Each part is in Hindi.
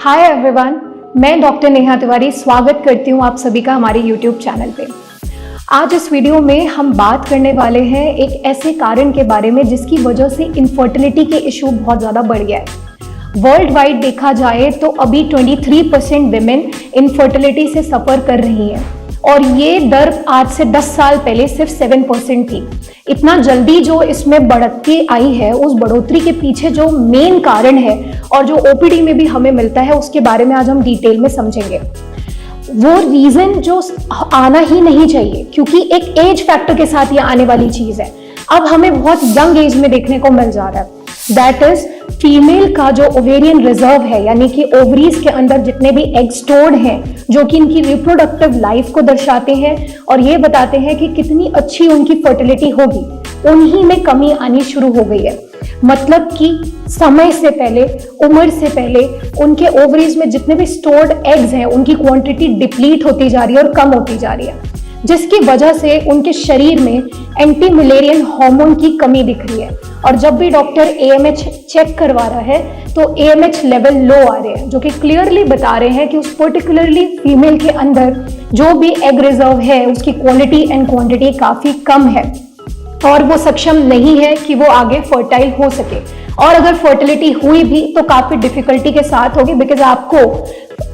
हाय एवरीवन, मैं डॉक्टर नेहा तिवारी स्वागत करती हूँ आप सभी का हमारे यूट्यूब चैनल पे। आज इस वीडियो में हम बात करने वाले हैं एक ऐसे कारण के बारे में जिसकी वजह से इनफर्टिलिटी के इशू बहुत ज़्यादा बढ़ गया है। वर्ल्ड वाइड देखा जाए तो अभी 23% विमेन इनफर्टिलिटी से सफ़र कर रही हैं और ये दर आज से 10 साल पहले सिर्फ 7% थी। इतना जल्दी जो इसमें बढ़ती आई है, उस बढ़ोतरी के पीछे जो मेन कारण है और जो ओपीडी में भी हमें मिलता है उसके बारे में आज हम डिटेल में समझेंगे। वो रीजन जो आना ही नहीं चाहिए, क्योंकि एक एज फैक्टर के साथ ये आने वाली चीज है। अब हमें बहुत यंग एज में देखने को मिल जा रहा है। दैट इज फीमेल का जो ओवेरियन रिजर्व है, यानी कि ओवरीज के अंदर जितने भी एग स्टोर्ड हैं जो कि इनकी रिप्रोडक्टिव लाइफ को दर्शाते हैं और ये बताते हैं कि कितनी अच्छी उनकी फर्टिलिटी होगी, उन्हीं में कमी आनी शुरू हो गई है। मतलब कि समय से पहले, उम्र से पहले उनके ओवरीज में जितने भी स्टोर्ड एग्स हैं उनकी क्वांटिटी डिप्लीट होती जा रही है और कम होती जा रही है, जिसकी वजह से उनके शरीर में एंटी मिलेरियन हार्मोन की कमी दिख रही है। और जब भी डॉक्टर एएमएच चेक करवा रहा है तो एएमएच लेवल लो आ रहे हैं, जो कि क्लियरली बता रहे हैं कि उस पर्टिकुलरली फीमेल के अंदर जो भी एग रिजर्व है उसकी क्वालिटी एंड क्वांटिटी काफी कम है और वो सक्षम नहीं है कि वो आगे फर्टाइल हो सके। और अगर फर्टिलिटी हुई भी तो काफी डिफिकल्टी के साथ होगी, बिकॉज आपको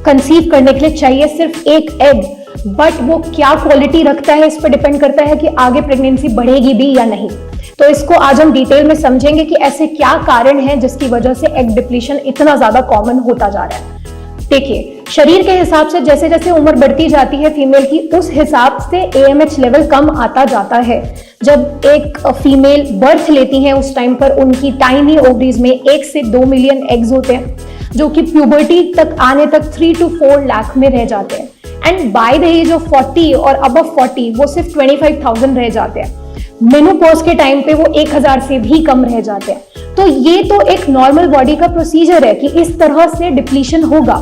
कंसीव करने के लिए चाहिए सिर्फ एक एग, बट वो क्या क्वालिटी रखता है इस पर डिपेंड करता है कि आगे प्रेगनेंसी बढ़ेगी भी या नहीं। तो इसको आज हम डिटेल में समझेंगे कि ऐसे क्या कारण हैं जिसकी वजह से एग डिप्लीशन इतना ज्यादा कॉमन होता जा रहा है। देखिए, शरीर के हिसाब से जैसे जैसे उम्र बढ़ती जाती है फीमेल की, उस हिसाब से एएमएच लेवल कम आता जाता है। जब एक फीमेल बर्थ लेती है उस टाइम पर उनकी टाइनी ओवरीज में 1 से 2 मिलियन एग्स होते हैं, जो कि प्यूबर्टी तक आने तक 3 to 4 लाख में रह जाते हैं। And by the age of 40 और अबव 40 वो सिर्फ 25,000 रह जाते हैं। मेनोपॉज के टाइम पे वो 1,000 से भी कम रह जाते हैं। तो ये तो एक नॉर्मल बॉडी का प्रोसीजर है कि इस तरह से डिप्लीशन होगा।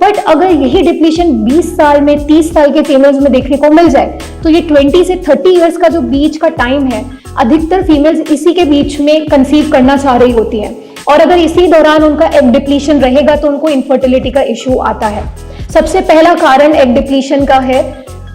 बट अगर यही डिप्लीशन 20 साल में, 30 साल के फीमेल्स में देखने को मिल जाए तो ये 20 से 30 इयर्स का जो बीच का टाइम है, अधिकतर फीमेल्स इसी के बीच में कंसीव करना चाह रही होती हैं। और अगर इसी दौरान उनका एग डिप्लीशन रहेगा तो उनको इनफर्टिलिटी का इशू आता है। सबसे पहला कारण एग डिप्लीशन का है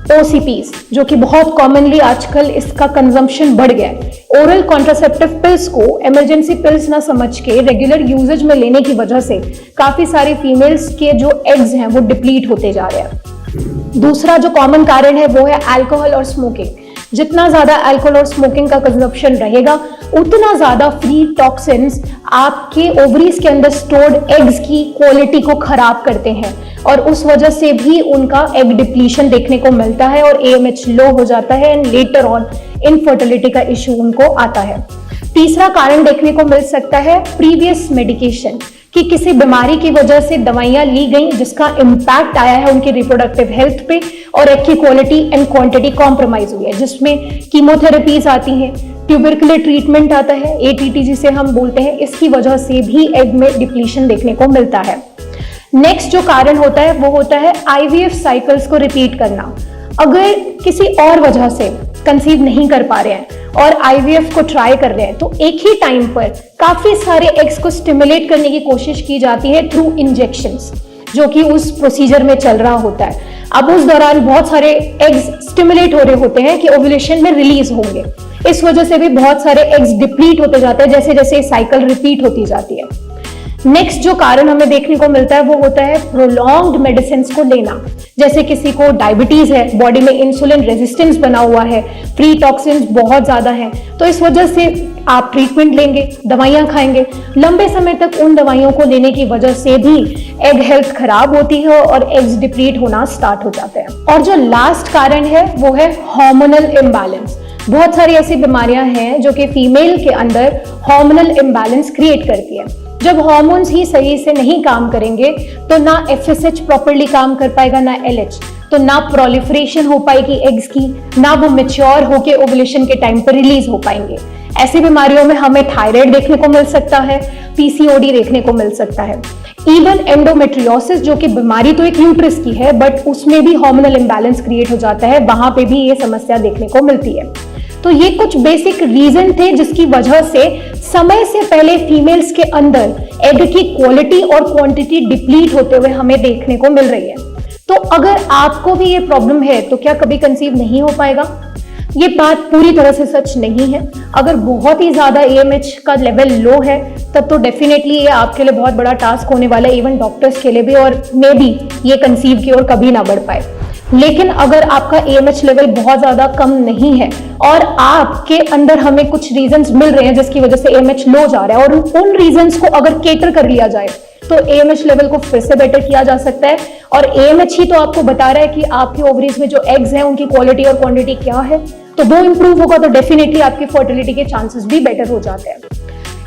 OCPs, जो कि बहुत कॉमनली आजकल इसका कंजम्पशन बढ़ गया है। ओरल कॉन्ट्रासेप्टिव पिल्स को इमरजेंसी पिल्स ना समझ के रेगुलर यूजेज में लेने की वजह से काफी सारी फीमेल्स के जो एग्स हैं वो डिप्लीट होते जा रहे हैं। दूसरा जो कॉमन कारण है वो है अल्कोहल और स्मोकिंग। जितना ज्यादा अल्कोहल और स्मोकिंग का कंजम्पशन रहेगा उतना ज्यादा फ्री टॉक्सिन्स आपके ओवरीज के अंदर स्टोर्ड एग्स की क्वालिटी को खराब करते हैं और उस वजह से भी उनका एग डिप्लीशन देखने को मिलता है और एएमएच लो हो जाता है एंड लेटर ऑन इनफर्टिलिटी का इशू उनको आता है। तीसरा कारण देखने को मिल सकता है प्रीवियस मेडिकेशन, कि किसी बीमारी की वजह से दवाइयां ली गई जिसका इम्पैक्ट आया है उनकी रिप्रोडक्टिव हेल्थ पे और एग की क्वालिटी एंड क्वांटिटी कॉम्प्रोमाइज हुई है, जिसमें कीमोथेरेपीज आती हैं, ट्यूबरकुलर ट्रीटमेंट आता है, ATT जिसे हम बोलते हैं, इसकी वजह से भी एग में डिप्लीशन देखने को मिलता है। नेक्स्ट जो कारण होता है वो होता है IVF साइकिल्स को रिपीट करना। अगर किसी और वजह से कंसीव नहीं कर पा रहे हैं और IVF को ट्राई कर रहे हैं तो एक ही टाइम पर काफी सारे एग्स को स्टिमुलेट करने की कोशिश की जाती है थ्रू इंजेक्शंस, जो कि उस प्रोसीजर में चल रहा होता है। अब उस दौरान बहुत सारे एग्स स्टिमुलेट हो रहे होते हैं कि ओव्यूलेशन में रिलीज होंगे, इस वजह से भी बहुत सारे एग्स डिप्लीट होते जाते हैं जैसे जैसे साइकिल रिपीट होती जाती है। नेक्स्ट जो कारण हमें देखने को मिलता है वो होता है प्रोलॉन्ग्ड मेडिसिन को लेना। जैसे किसी को डायबिटीज है, बॉडी में इंसुलिन रेजिस्टेंस बना हुआ है, फ्री टॉक्सिन्स बहुत ज्यादा है, तो इस वजह से आप ट्रीटमेंट लेंगे, दवाइयां खाएंगे, लंबे समय तक उन दवाइयों को लेने की वजह से भी एग हेल्थ खराब होती है और एग्स डिप्लीट होना स्टार्ट हो जाते हैं। और जो लास्ट कारण है वो है हार्मोनल इम्बैलेंस। बहुत सारी ऐसी बीमारियां हैं जो कि फीमेल के अंदर हार्मोनल इम्बैलेंस क्रिएट करती है। जब हार्मोन्स ही सही से नहीं काम करेंगे तो ना FSH प्रॉपर्ली काम कर पाएगा, ना LH, तो ना प्रोलिफरेशन हो पाएगी एग्स की, ना वो मैच्योर होके ओवुलेशन के टाइम पर रिलीज हो पाएंगे। ऐसी बीमारियों में हमें थायराइड देखने को मिल सकता है, PCOD देखने को मिल सकता है, इवन एंडोमेट्रियोसिस, जो कि बीमारी तो एक यूट्रस की है बट उसमें भी हार्मोनल इम्बैलेंस क्रिएट हो जाता है, वहां पे भी ये समस्या देखने को मिलती है। तो ये कुछ बेसिक रीजन थे जिसकी वजह से समय से पहले फीमेल्स के अंदर एग की क्वालिटी और क्वांटिटी डिप्लीट होते हुए हमें देखने को मिल रही है। तो अगर आपको भी ये प्रॉब्लम है तो क्या कभी कंसीव नहीं हो पाएगा? ये बात पूरी तरह से सच नहीं है। अगर बहुत ही ज्यादा AMH का लेवल लो है तब तो डेफिनेटली ये आपके लिए बहुत बड़ा टास्क होने वाला है, इवन डॉक्टर्स के लिए भी, और मे बी ये कंसीव की ओर कभी ना बढ़ पाए। लेकिन अगर आपका AMH लेवल बहुत ज्यादा कम नहीं है और आपके अंदर हमें कुछ रीजंस मिल रहे हैं जिसकी वजह से AMH लो जा रहा है, और उन रीजंस को अगर केटर कर लिया जाए तो AMH लेवल को फिर से बेटर किया जा सकता है। और AMH ही तो आपको बता रहा है कि आपके ओवरीज में जो एग्स हैं उनकी क्वालिटी और क्वांटिटी क्या है। तो वो इंप्रूव होगा तो डेफिनेटली आपकी फर्टिलिटी के चांसेस भी बेटर हो जाते हैं।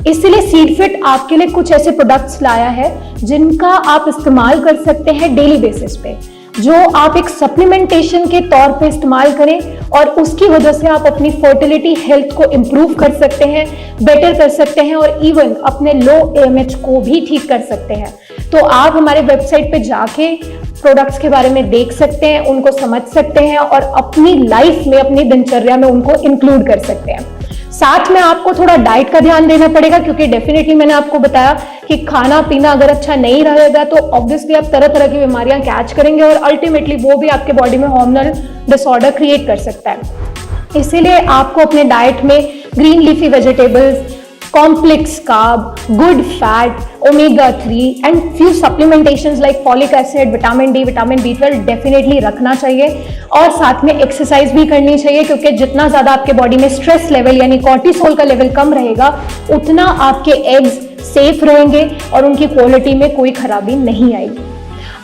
इसलिए सीडफिट आपके लिए कुछ ऐसे प्रोडक्ट्स लाया है जिनका आप इस्तेमाल कर सकते हैं डेली बेसिस पे, जो आप एक सप्लीमेंटेशन के तौर पे इस्तेमाल करें और उसकी वजह से आप अपनी फर्टिलिटी हेल्थ को इंप्रूव कर सकते हैं, बेटर कर सकते हैं और इवन अपने लो AMH को भी ठीक कर सकते हैं। तो आप हमारे वेबसाइट पे जाके प्रोडक्ट्स के बारे में देख सकते हैं, उनको समझ सकते हैं और अपनी लाइफ में, अपनी दिनचर्या में उनको इंक्लूड कर सकते हैं। साथ में आपको थोड़ा डाइट का ध्यान देना पड़ेगा, क्योंकि डेफिनेटली मैंने आपको बताया कि खाना पीना अगर अच्छा नहीं रहेगा तो ऑब्वियसली आप तरह तरह की बीमारियां कैच करेंगे और अल्टीमेटली वो भी आपके बॉडी में हार्मोनल डिसऑर्डर क्रिएट कर सकता है। इसीलिए आपको अपने डाइट में green leafy vegetables, complex carb, good fat, omega 3 and few supplementations like folic acid, vitamin D, vitamin B12 definitely रखना चाहिए। और साथ में एक्सरसाइज भी करनी चाहिए, क्योंकि जितना ज्यादा आपके बॉडी में स्ट्रेस लेवल यानी कॉर्टिसोल का लेवल कम रहेगा उतना आपके एग्स सेफ रहेंगे और उनकी क्वालिटी में कोई खराबी नहीं आएगी।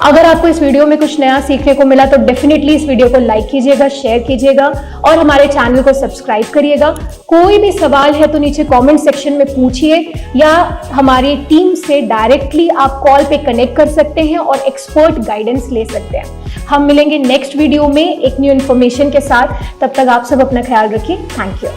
अगर आपको इस वीडियो में कुछ नया सीखने को मिला तो डेफिनेटली इस वीडियो को लाइक कीजिएगा, शेयर कीजिएगा और हमारे चैनल को सब्सक्राइब करिएगा। कोई भी सवाल है तो नीचे कमेंट सेक्शन में पूछिए या हमारी टीम से डायरेक्टली आप कॉल पे कनेक्ट कर सकते हैं और एक्सपर्ट गाइडेंस ले सकते हैं। हम मिलेंगे नेक्स्ट वीडियो में एक न्यू इन्फॉर्मेशन के साथ। तब तक आप सब अपना ख्याल रखिए। Thank you.